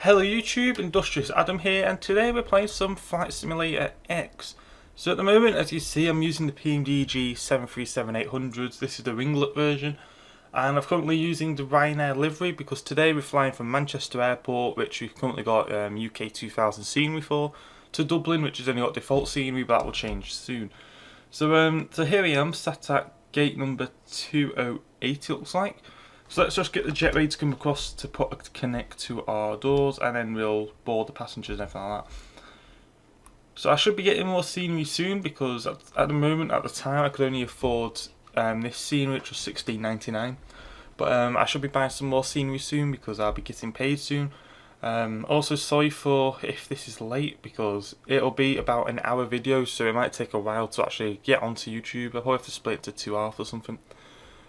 Hello YouTube, Industrious Adam here, and today we're playing some Flight Simulator X. So at the moment, as you see, I'm using the PMDG 737-800s. This is the ringlet version, and I'm currently using the Ryanair livery because today we're flying from Manchester Airport, which we've currently got UK 2000 scenery for, to Dublin, which has only got default scenery, but that will change soon. So here I am, sat at gate number 208 it looks like. So let's just get the jet ready to come across to connect to our doors, and then we'll board the passengers and everything like that. So I should be getting more scenery soon because at the moment, at the time, I could only afford this scenery, which was £16.99. But I should be buying some more scenery soon because I'll be getting paid soon. Also, sorry for if this is late because it'll be about an hour video, so it might take a while to actually get onto YouTube. I'll probably have to split it to 2 halves or something.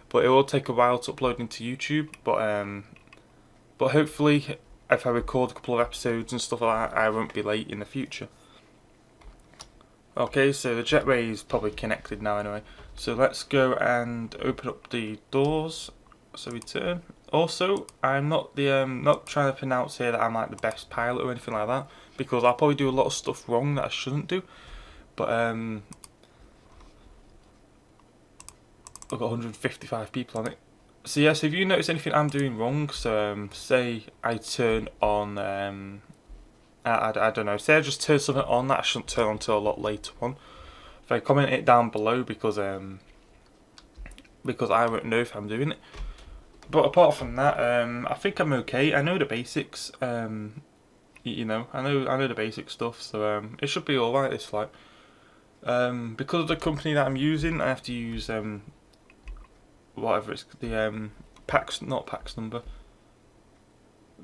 But it will take a while to upload into YouTube, but hopefully if I record a couple of episodes and stuff like that, I won't be late in the future. Okay, so the jetway is probably connected now anyway. So let's go and open up the doors. So we turn. Also, I'm not trying to pronounce here that I'm like the best pilot or anything like that, because I'll probably do a lot of stuff wrong that I shouldn't do. But I've got 155 people on it. So yeah, so if you notice anything I'm doing wrong, so say I turn on, I don't know, say I just turn something on that I shouldn't turn on until a lot later on. If I comment it down below because I won't know if I'm doing it. But apart from that, I think I'm okay. I know the basics, you know, I know the basic stuff, so it should be alright this flight. Because of the company that I'm using, I have to use whatever it's the not PAX number.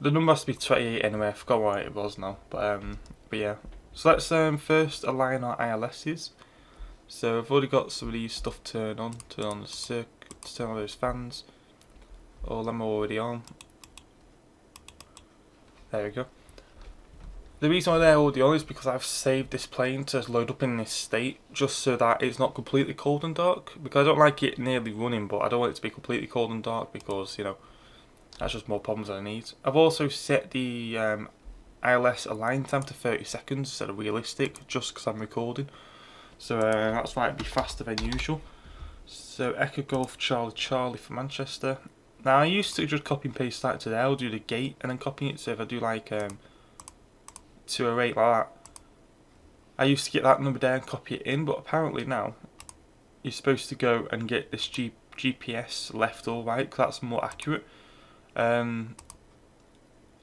The number has to be 28 anyway. I forgot what it was now, but yeah. So let's first align our ILSs. So I've already got some of these stuff turned on. Turn on the circuit, turn on those fans. All them are already on. There we go. The reason why they're already on is because I've saved this plane to load up in this state, just so that it's not completely cold and dark. Because I don't like it nearly running, but I don't want it to be completely cold and dark because, you know, that's just more problems than I need. I've also set the ILS align time to 30 seconds instead of realistic, just because I'm recording. So that's why it'd be faster than usual. So Echo Golf Charlie Charlie for Manchester. Now I used to just copy and paste that to there. I'll do the gate and then copy it. So if I do like 208 like that, I used to get that number there and copy it in, but apparently now you're supposed to go and get this GPS left or right because that's more accurate.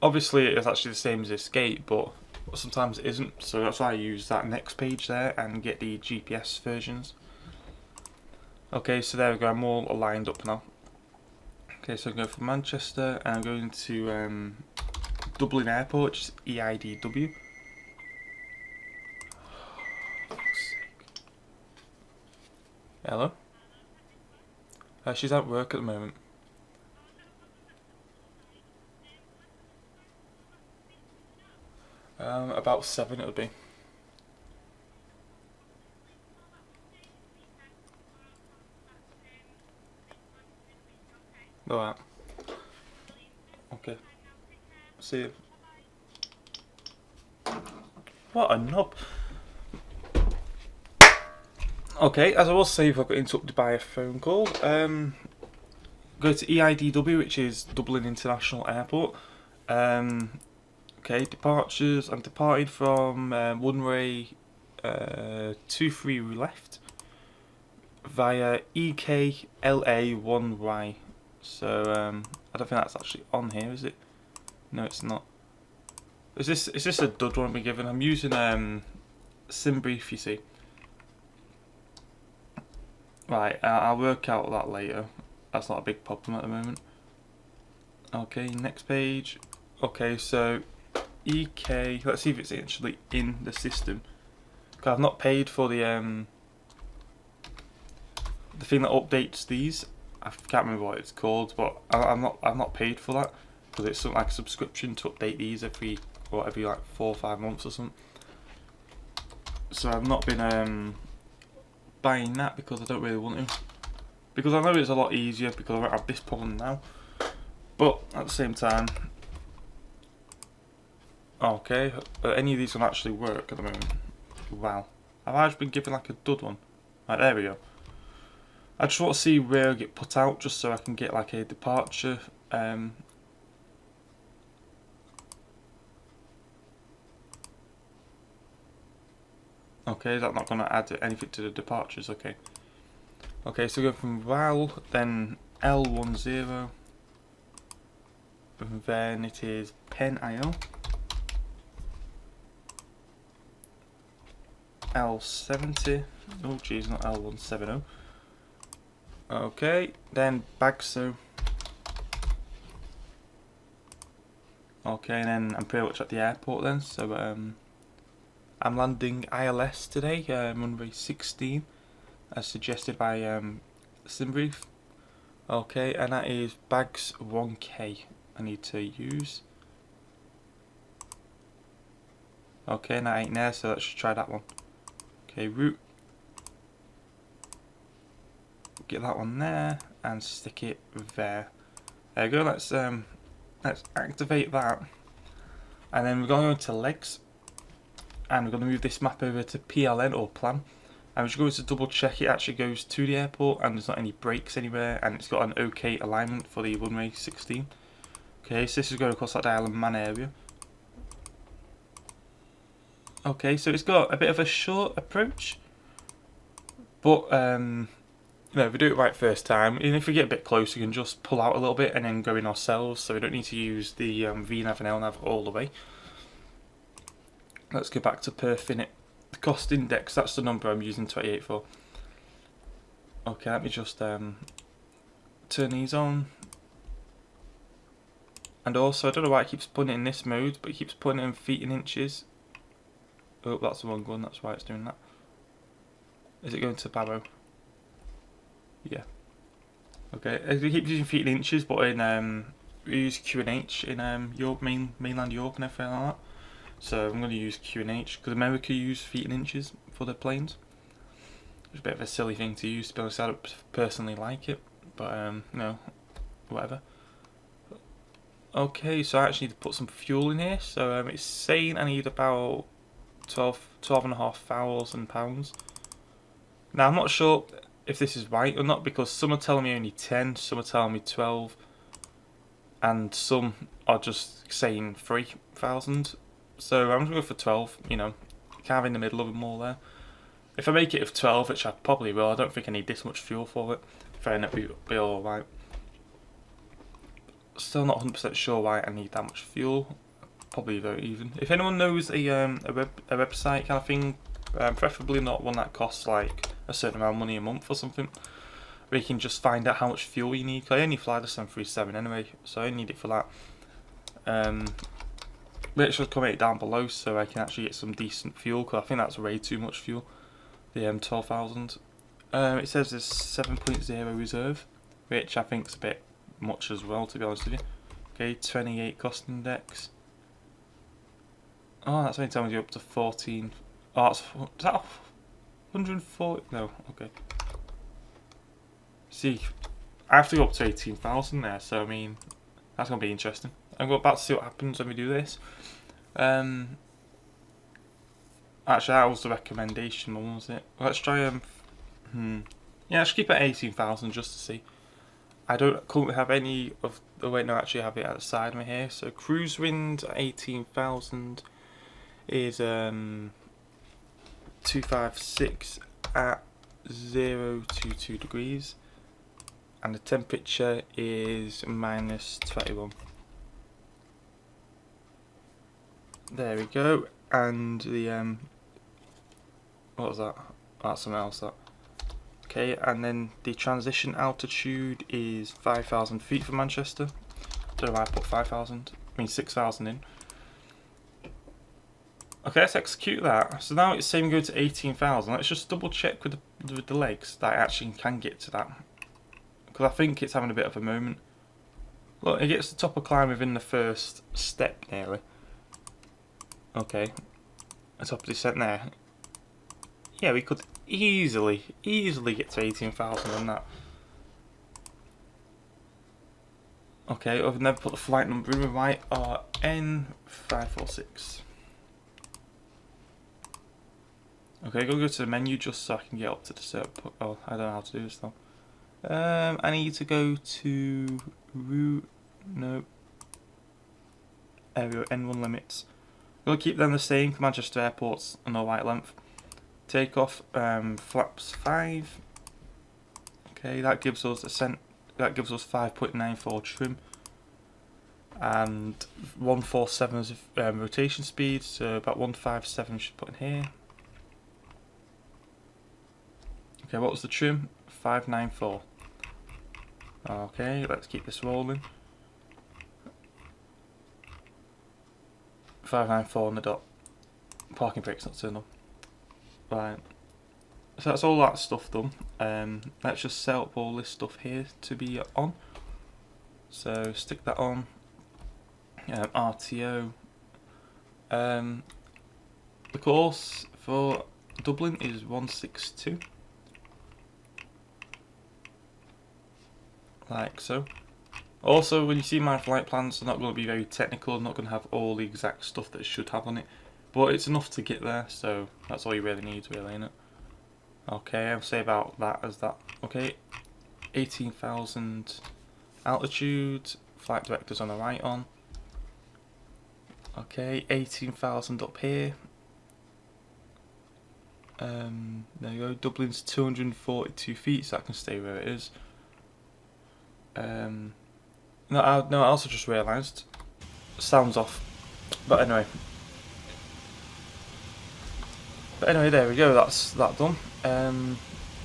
Obviously it's actually the same as this gate, but sometimes it isn't, so that's why I use that next page there and get the GPS versions. Okay, so there we go, I'm all aligned up now. Okay, so I'm going from Manchester and I'm going to Dublin Airport, which is EIDW. Hello? She's at work at the moment. About 7 it'll be. Alright. Okay. See you. What a knob. Okay, as I was saying, I got interrupted by a phone call. Go to EIDW, which is Dublin International Airport. Okay, departures. I'm departing from runway 23 left via EKLA1Y. So I don't think that's actually on here, is it? No, it's not. Is this a dud one I've been given? I'm using SimBrief, you see. Right, I'll work out that later. That's not a big problem at the moment. Okay, next page. Okay, so EK. Let's see if it's actually in the system. Because I've not paid for the thing that updates these. I can't remember what it's called, but I've not paid for that because it's something like a subscription to update these every like 4 or 5 months or something. So I've not been buying that because I don't really want to. Because I know it's a lot easier because I don't have this problem now. But at the same time, Okay, any of these will actually work at the moment. Wow. Have I just been given like a dud one? Right, there we go. I just want to see where I get put out just so I can get like a departure. Okay, is that not going to add anything to the departures? Okay. Okay, so go from Val, then L10, and then it is Pen IO, L70, oh geez, not L170. Okay, then Bagso. Okay, and then I'm pretty much at the airport then, so I'm landing ILS today, runway 16, as suggested by Simbrief. Okay, and that is bags 1K I need to use. Okay, and that ain't there, so let's just try that one. Okay, route. Get that one there and stick it there. There we go. Let's activate that, and then we're going to go into legs, and we're going to move this map over to PLN or plan. And we're just going to double check it actually goes to the airport and there's not any breaks anywhere, and it's got an OK alignment for the runway 16. Okay, so this is going across that Isle of Man area. Okay, so it's got a bit of a short approach, but you know, if we do it right first time, even if we get a bit closer, we can just pull out a little bit and then go in ourselves, so we don't need to use the VNav and LNav all the way. Let's go back to Perfinite. The cost index, that's the number I'm using 28 for. Okay, let me just turn these on. And also, I don't know why it keeps putting it in this mode, but it keeps putting it in feet and inches. Oh, that's the wrong one, that's why it's doing that. Is it going to Barrow? Yeah. Okay, it keeps using feet and inches, but in we use QNH in Europe, mainland Europe and everything like that. So I'm going to use QNH because America use feet and inches for their planes. It's a bit of a silly thing to use, to be honest. I don't personally like it, but you know, whatever. Okay, so I actually need to put some fuel in here. So it's saying I need about 12,500 pounds. Now I'm not sure if this is right or not, because some are telling me only 10, some are telling me 12, and some are just saying 3,000. So I'm going to go for 12, you know, kind of in the middle of them all there. If I make it of 12, which I probably will, I don't think I need this much fuel for it. Fair enough, it'll be alright. Still not 100% sure why I need that much fuel. Probably very even. If anyone knows a website kind of thing, preferably not one that costs like a certain amount of money a month or something, where you can just find out how much fuel you need. Cause I only fly the 737 anyway, so I need it for that. Make sure to comment it down below so I can actually get some decent fuel, because I think that's way too much fuel. The 12,000. It says there's 7.0 reserve, which I think is a bit much as well, to be honest with you. Okay, 28 cost index. Oh, that's only telling you up to 14. Oh, that's, is that 140? No, okay. See, I have to go up to 18,000 there, so I mean, that's going to be interesting. I'm about to see what happens when we do this. Actually, that was the recommendation one, was it? Let's try yeah, let's keep it at 18,000 just to see. I don't currently have any of the wait, no, I actually have it at the side of me here. So cruise wind at 18,000 is 256 at 022 degrees, and the temperature is -21. There we go, and the what was that? That's something else. That okay, and then the transition altitude is 5,000 feet from Manchester. Don't know why I put 5,000. I mean 6,000 in. Okay, let's execute that. So now it's saying go to 18,000. Let's just double check with the legs that it actually can get to that, because I think it's having a bit of a moment. Look, it gets the top of climb within the first step nearly. Okay, the top of descent there. Yeah, we could easily get to 18,000 on that. Okay, I've never put the flight number in. Right, N546. Okay, go to the menu just so I can get up to the certain. Oh, I don't know how to do this though. I need to go to route. No. Area N1 limits. We'll keep them the same. Manchester Airport's on a white length. Takeoff. Flaps 5. Okay, that gives us ascent. That gives us 5.94 trim. And 147 is rotation speed, so about 157 should put in here. Okay, what was the trim? 594. Okay, let's keep this rolling. 594 on the dot. Parking brake's not turned on. Right. So that's all that stuff done. Let's just set up all this stuff here to be on. So stick that on. RTO. The course for Dublin is 162. Like so. Also, when you see my flight plans, they're not going to be very technical. I'm not going to have all the exact stuff that it should have on it, but it's enough to get there. So that's all you really need, really, innit? Okay, I'll say about that as that. Okay, 18,000 altitude. Flight director's on the right on. Okay, 18,000 up here. There you go. Dublin's 242 feet, so that can stay where it is. No, I also just realised. Sounds off. But anyway. There we go. That's that done.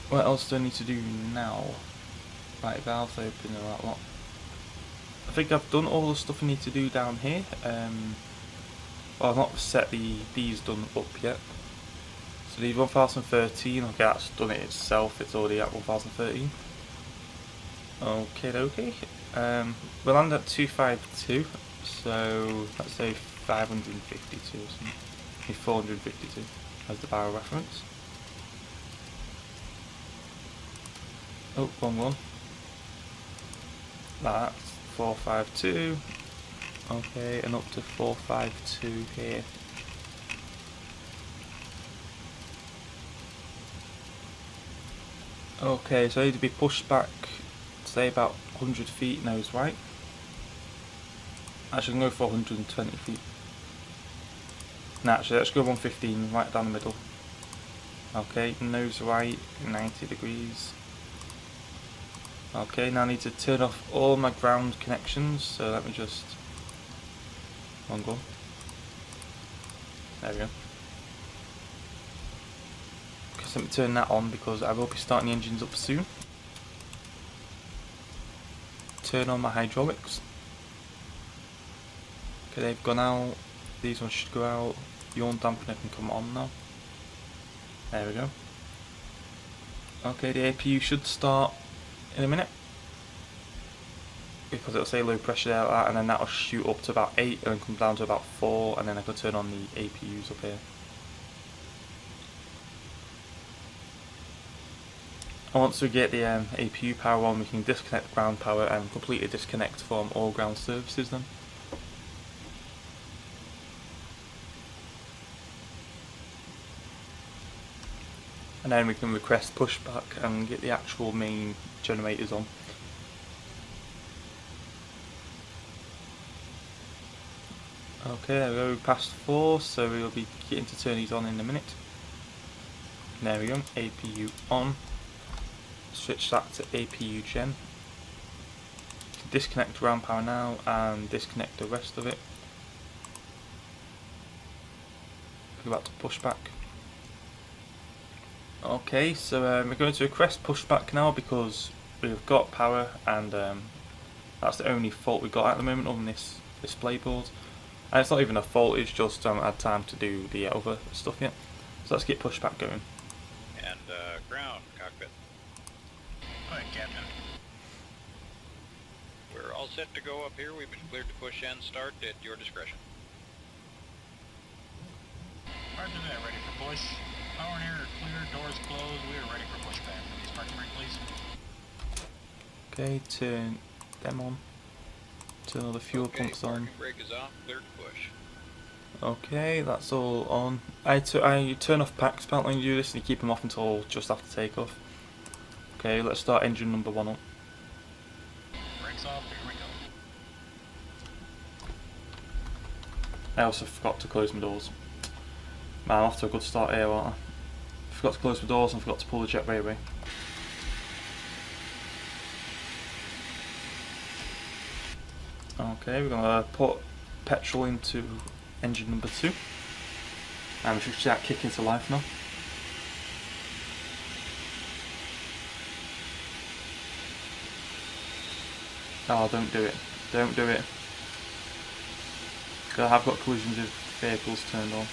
What else do I need to do now? Right, valves open and that lot. I think I've done all the stuff I need to do down here. Well, I've not set these done up yet. So the 1013, okay, that's done it itself. It's already at 1013. Okay. We'll land at 252, so let's say 552 or something. 452 as the barrel reference. Oh, wrong one. That's 452. Okay, and up to 452 here. Okay, so I need to be pushed back, say about 100 feet nose right. Actually, I'm going to go for 120 feet. No, actually, let's go 115, right down the middle. Okay, nose right, 90 degrees. Okay, now I need to turn off all my ground connections, so let me just... Wrong one. There we go. Okay, so let me turn that on because I will be starting the engines up soon. Turn on my hydraulics. Okay, they've gone out. These ones should go out. Yawn dampener can come on now. There we go. Okay, the APU should start in a minute. Because it'll say low pressure there like that, and then that'll shoot up to about 8 and then come down to about 4, and then I can turn on the APUs up here. And once we get the APU power on, we can disconnect ground power and completely disconnect from all ground services then. And then we can request pushback and get the actual main generators on. Okay, there we go, past 4, so we'll be getting to turn these on in a minute. There we go, APU on. Switch that to APU gen. Disconnect ground power now and disconnect the rest of it. Go back to pushback. Okay, so we're going to request pushback now because we've got power, and that's the only fault we've got at the moment on this display board. And it's not even a fault, it's just I haven't had time to do the other stuff yet. So let's get pushback going. And ground, cockpit. Go ahead, Captain. We're all set to go up here. We've been cleared to push and start at your discretion. Roger that, ready for push. Power and air are clear, doors closed. We are ready for pushback. Please parking brake, please. Okay, turn them on. Turn all the fuel pumps on. Parking brake is off, clear to push. Okay, that's all on. I turn off packs apparently when you do this, and you keep them off until just after takeoff. Okay, let's start engine number 1 up. Brakes off, here we go. I also forgot to close my doors. Man, I'm off to a good start here, aren't I? Forgot to close my doors and forgot to pull the jetway away. Okay, we're going to put petrol into engine number 2. And we should see that kick into life now. Oh, don't do it. Don't do it. I have got collisions with vehicles turned on,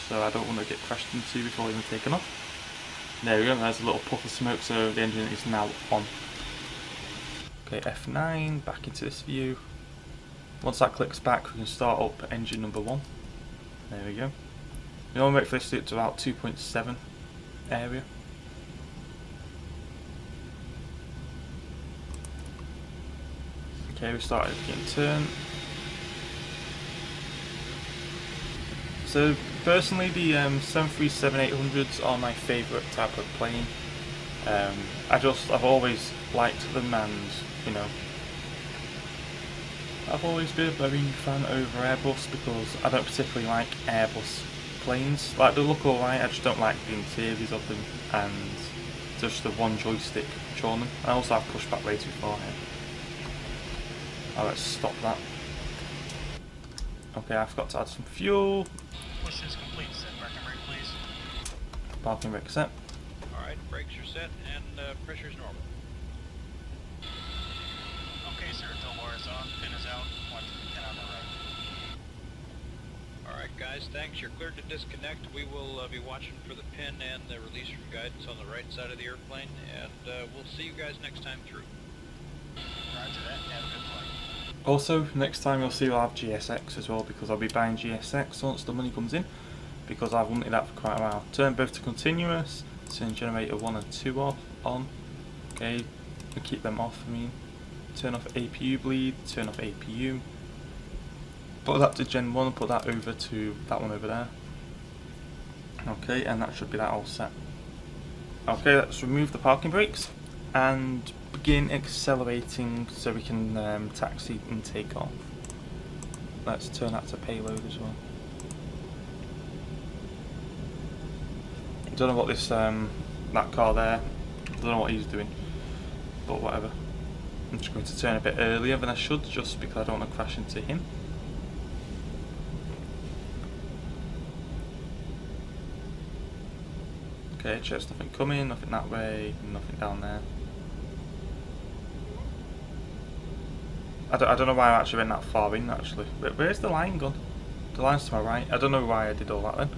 so I don't want to get crashed into before even taking off. There we go, there's a little puff of smoke, so the engine is now on. Okay, F9, back into this view. Once that clicks back, we can start up engine number 1. There we go. We want to wait for this to get to about 2.7 area. Okay, we started getting turn. So personally, the 737-800s are my favourite type of plane. I've always liked them, and you know, I've always been a Boeing fan over Airbus because I don't particularly like Airbus planes. Like, they look alright, I just don't like the interiors of them and just the one joystick controlling them. I also have pushed back way too far here. Oh, let's stop that. Okay, I forgot to add some fuel. Push is complete. Set parking brake, please. Parking brake set. Alright, brakes are set and pressure's normal. Okay, sir. Tow bar is on. Pin is out. Watch the pin on the right. Alright guys, thanks. You're cleared to disconnect. We will be watching for the pin and the release from guidance on the right side of the airplane, and we'll see you guys next time through. Roger that. Have a good flight. Also, next time you'll see I'll have GSX as well, because I'll be buying GSX once the money comes in, because I've wanted that for quite a while. Turn both to continuous, turn generator 1 and 2 off, on, okay, and keep them off, I mean. Turn off APU bleed, turn off APU, put that to Gen 1 and put that over to that one over there. Okay, and that should be that all set. Okay, let's remove the parking brakes and begin accelerating so we can taxi and take off. Let's turn that to payload as well. I don't know what this that car there, I don't know what he's doing, but whatever. I'm just going to turn a bit earlier than I should, just because I don't want to crash into him. Okay, check, nothing coming, nothing that way, nothing down there. I don't know why I actually went that far in, actually. Where's the line gone? The line's to my right. I don't know why I did all that then,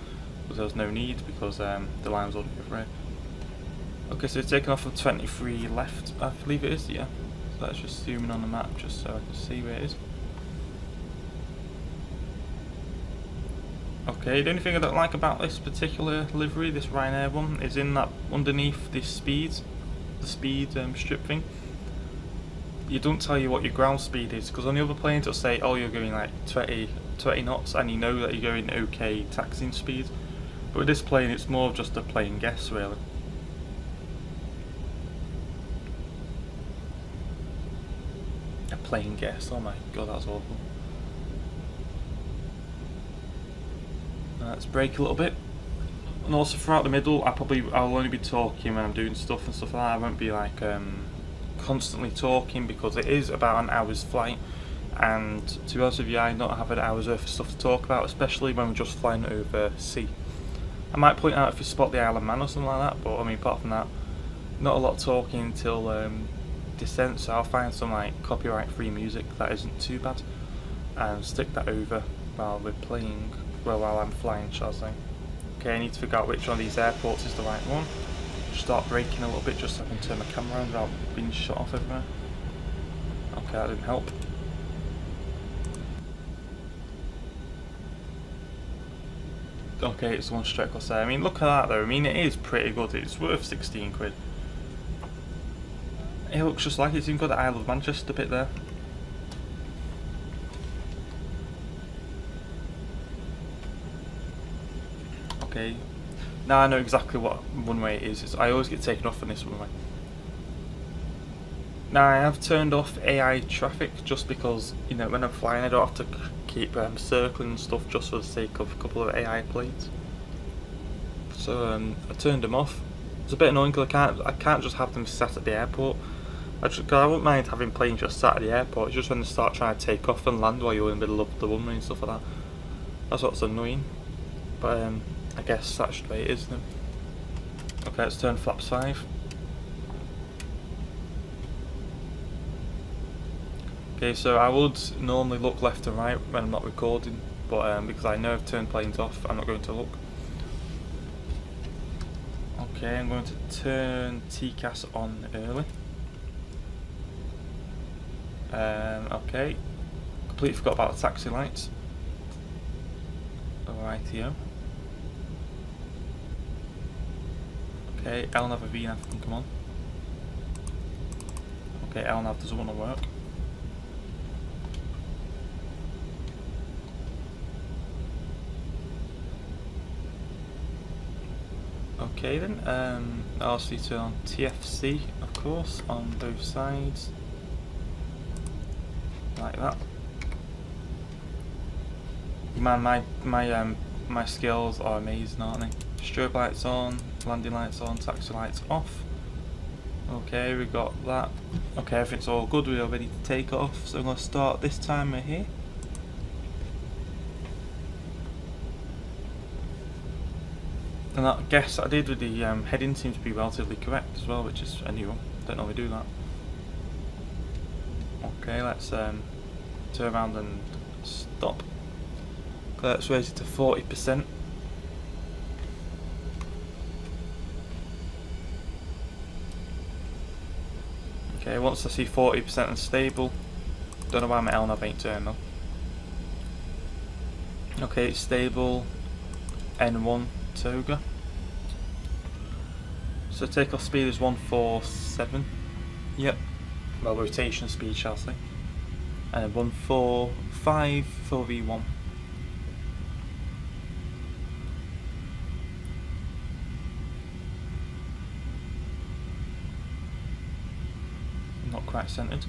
because there was no need, because the line was already over here. Okay, so it's taken off from 23 left, I believe it is, yeah. So let's just zoom in on the map, just so I can see where it is. Okay, the only thing I don't like about this particular livery, this Ryanair one, is in that underneath this speed, the speed strip thing. You don't tell you what your ground speed is, because on the other planes it'll say, oh, you're going like 20 knots, and you know that you're going okay taxiing speed. But with this plane, it's more of just a plain guess, really. A plain guess, oh my god, that's awful. Let's brake a little bit. And also throughout the middle, I'll only be talking when I'm doing stuff and stuff like that. I won't be like constantly talking, because it is about an hour's flight, and to be honest with you, I don't have an hour's worth of stuff to talk about, especially when we're just flying over sea. I might point out if you spot the Isle of Man or something like that, but I mean, apart from that, not a lot talking until descent, so I'll find some like copyright free music that isn't too bad and stick that over while we're playing, well, while I'm flying, shall I say. Okay, I need to figure out which one of these airports is the right one. Start braking a little bit just so I can turn my camera around without being shot off everywhere. Okay, that didn't help. Okay, it's one stroke there. I mean, look at that though. I mean, it is pretty good. It's worth 16 quid. It looks just like it's even got the Isle of Manchester bit there. Okay. Now I know exactly what runway it is. I always get taken off on this runway. Now I have turned off AI traffic just because, you know, when I'm flying I don't have to keep circling and stuff just for the sake of a couple of AI planes. So I turned them off. It's a bit annoying because I can't just have them sat at the airport. I wouldn't mind having planes just sat at the airport. It's just when they start trying to take off and land while you're in the middle of the runway and stuff like that. That's what's annoying. But I guess that's the way it is, isn't it? Okay, let's turn flaps 5. Okay, so I would normally look left and right when I'm not recording, but because I know I've turned planes off, I'm not going to look. Okay, I'm going to turn TCAS on early. Okay, completely forgot about the taxi lights. Rightio. Okay, LNAV and VNAV can come on. Okay, LNAV doesn't want to work. Okay then, I also need to turn on TFC, of course, on both sides. Like that. Man, my skills are amazing, aren't they? Strobe lights on, landing lights on, taxi lights off. Okay, we got that. Okay, everything's all good, we are ready to take off. So I'm going to start this timer here. And that guess I did with the heading seems to be relatively correct as well, which is a new one. Don't normally do that. Okay, let's turn around and stop. Let's raise it to 40%. Okay, once I see 40% and stable, don't know why my LNAV ain't turned on. Okay, it's stable. N1 Toga. So takeoff speed is 147. Yep. Well, rotation speed, shall I say. And 145 for V1. Not quite centered.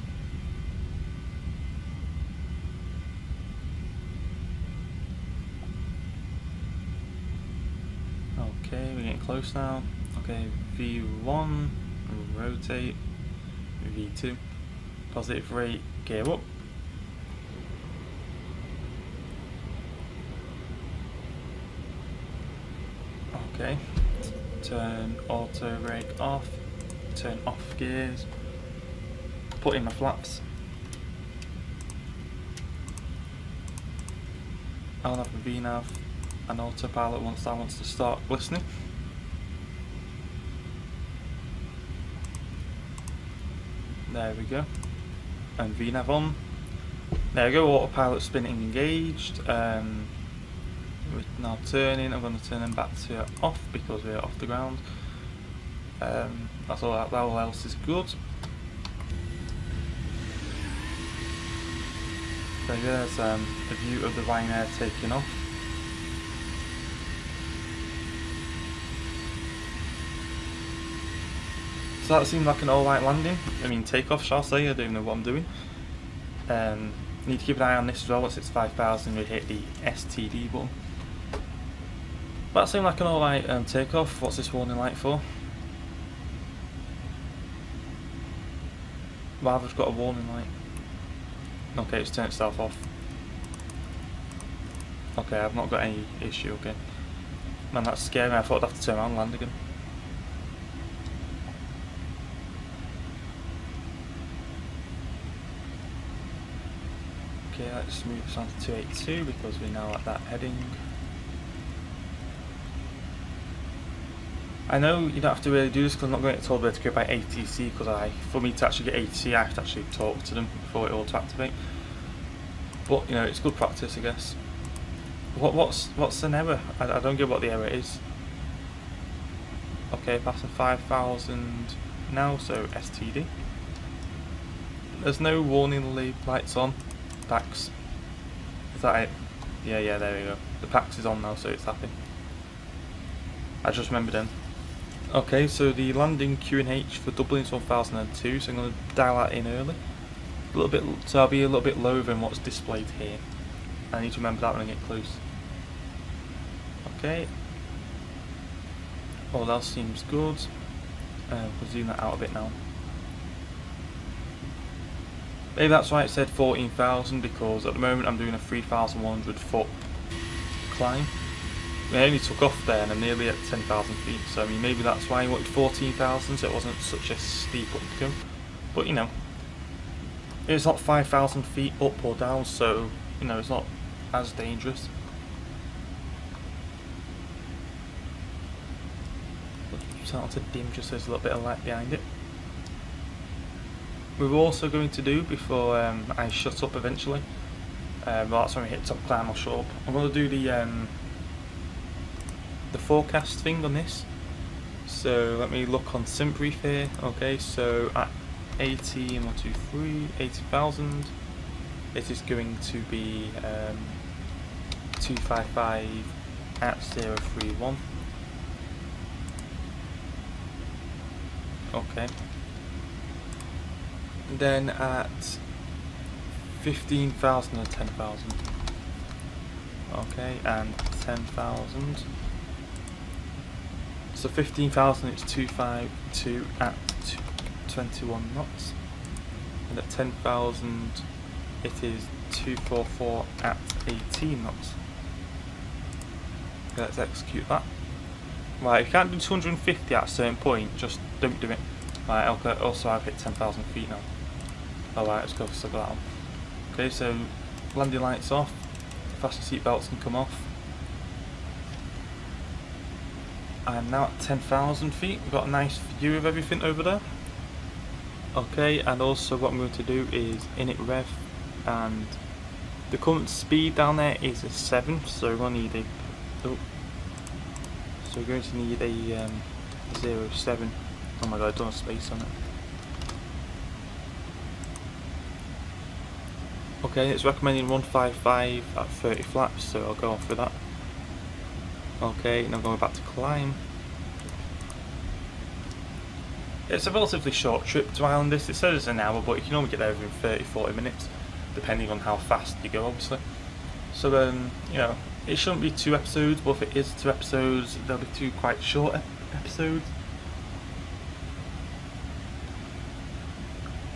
Okay, we're getting close now. Okay, V1, rotate, V2, positive rate, gear up. Okay, turn auto brake off, turn off gears, put in my flaps. I'll have a VNAV and autopilot once that wants to start listening. There we go. And VNAV on. There we go, autopilot spinning engaged. We're now turning. I'm going to turn them back to off because we're off the ground. That's all else is good. So there's a view of the Ryanair taking off. So that seemed like an alright landing. I mean takeoff, shall I say. I don't even know what I'm doing. Need to keep an eye on this as well. Once it's 5,000 we hit the STD button. But that seemed like an alright takeoff. What's this warning light for? Well, I've just got a warning light. Okay, it's turned itself off. Okay, I've not got any issue, okay. Man, that's scary. I thought I'd have to turn around and land again. Okay, let's move this on to 282 because we're now at that heading. I know you don't have to really do this because I'm not going to get told where to go by ATC because for me to actually get ATC I have to actually talk to them before it auto activate. But you know, it's good practice I guess. What's an error? I don't get what the error is. Okay, passing 5,000 now, so STD. There's no warning lights on. PAX. Is that it? Yeah, there we go. The PAX is on now, so it's happy. I just remembered them. Okay, so the landing QNH for Dublin is 1002, so I'm going to dial that in early. A little bit, so I'll be a little bit lower than what's displayed here. I need to remember that when I get close. Okay. All else seems good. We'll zoom that out a bit now. Maybe that's why it said 14,000, because at the moment I'm doing a 3,100 foot climb. I only took off there and I'm nearly at 10,000 feet, so I mean maybe that's why I wanted 14,000, so it wasn't such a steep up to go. But you know, it's not 5,000 feet up or down, so you know, it's not as dangerous. Start to dim just so there's a little bit of light behind it. We're also going to do, before I shut up eventually, well, that's when we hit top climb, I'll shut up. I'm going to do the forecast thing on this. So let me look on SimBrief here. Okay, so at 80,000 it is going to be 255 at 031. Okay. Then at 15,000 and 10,000. Okay, and 10,000. So 15,000 it's 252 at 21 knots. And at 10,000 it is 244 at 18 knots. Let's execute that. Right, if you can't do 250 at a certain point, just don't do it. Right, also I've hit 10,000 feet now. Alright, let's go for that one. Okay, so landing lights off, fasten seat belts can come off. I'm now at 10,000 feet, we've got a nice view of everything over there. Okay, and also what I'm going to do is init rev, and the current speed down there is a 7, so we're going to need a so we're going to need a 07. Oh my god, I've done a space on it. Okay, it's recommending 155 at 30 flaps, so I'll go off with that. Okay, now going back to climb. It's a relatively short trip to Islanders. It says it's an hour, but you can only get there within 30-40 minutes, depending on how fast you go, obviously. So you know, it shouldn't be 2 episodes, but if it is 2 episodes, they'll be 2 quite short episodes.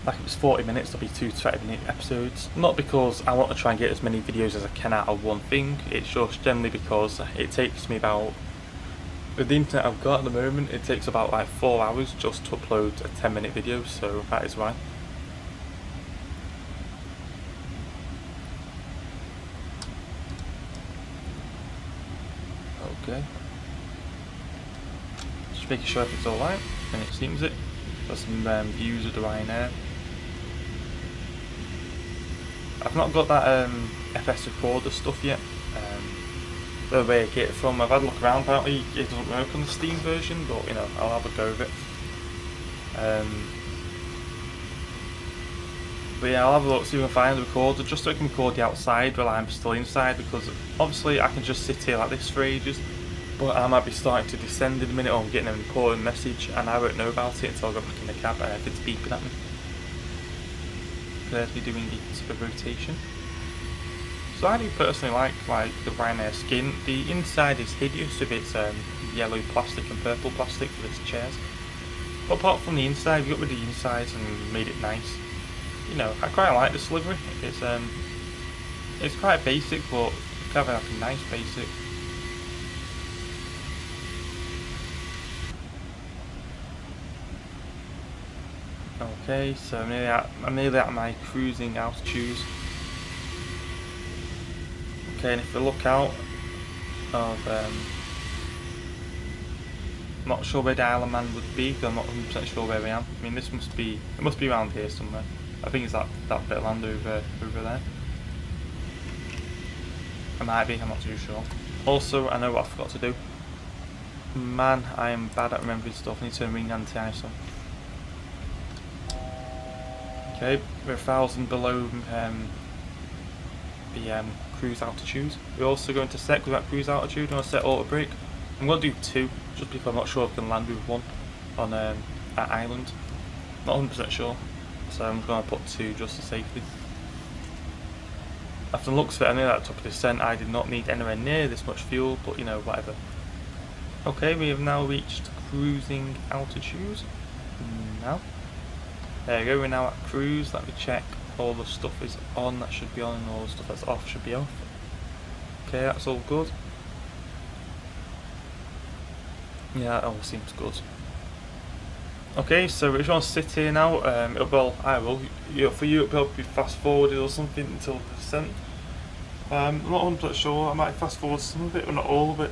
Like if it's 40 minutes, there'll be 2 20-minute episodes. Not because I want to try and get as many videos as I can out of one thing, it's just generally because it takes me about, with the internet I've got at the moment, it takes about like 4 hours just to upload a 10-minute video, so that is why. Okay. Just making sure if it's alright, and it seems it. Got some views of the Ryanair. I've not got that FS recorder stuff yet. The way I get it from, I've had a look around, apparently it doesn't work on the Steam version, but you know, I'll have a go with it. But yeah, I'll have a look, see if I can find the recorder, just so I can record the outside while I'm still inside, because obviously I can just sit here like this for ages, but I might be starting to descend in a minute, or I'm getting an important message and I won't know about it until I go back in the cab and if it's beeping at me. There's me doing the rotation. So I do personally like the Ryanair skin. The inside is hideous with its yellow plastic and purple plastic for its chairs. But apart from the inside, we got rid of the insides and made it nice. You know, I quite like this livery. It's quite basic, but kind of like a nice basic. Okay, so I'm nearly at my cruising altitude. Okay, and if I look out of, I'm not sure where the Isle of Man would be, because I'm not 100% sure where I am. I mean, it must be around here somewhere. I think it's that bit of land over there. It might be, I'm not too sure. Also, I know what I forgot to do. Man, I am bad at remembering stuff. I need to turn ring anti-ice on. Okay, we're 1,000 below the cruise altitude. We're also going to set with that cruise altitude. I'm going to set auto brake. I'm going to do 2, just because I'm not sure if I can land with 1 on that island. Not 100% sure, so I'm going to put 2 just for safety. After the looks of it, I know that at top of the descent I did not need anywhere near this much fuel, but you know, whatever. Okay, we have now reached cruising altitude. Now, there we go, we're now at cruise. Let me check all the stuff is on, that should be on, and all the stuff that's off should be off. Okay, that's all good. Yeah, that all seems good. Okay, so if you want to sit here now, well, I will. For you, it'll probably be fast forwarded or something until the descent. I'm not 100% sure, I might fast forward some of it, but not all of it.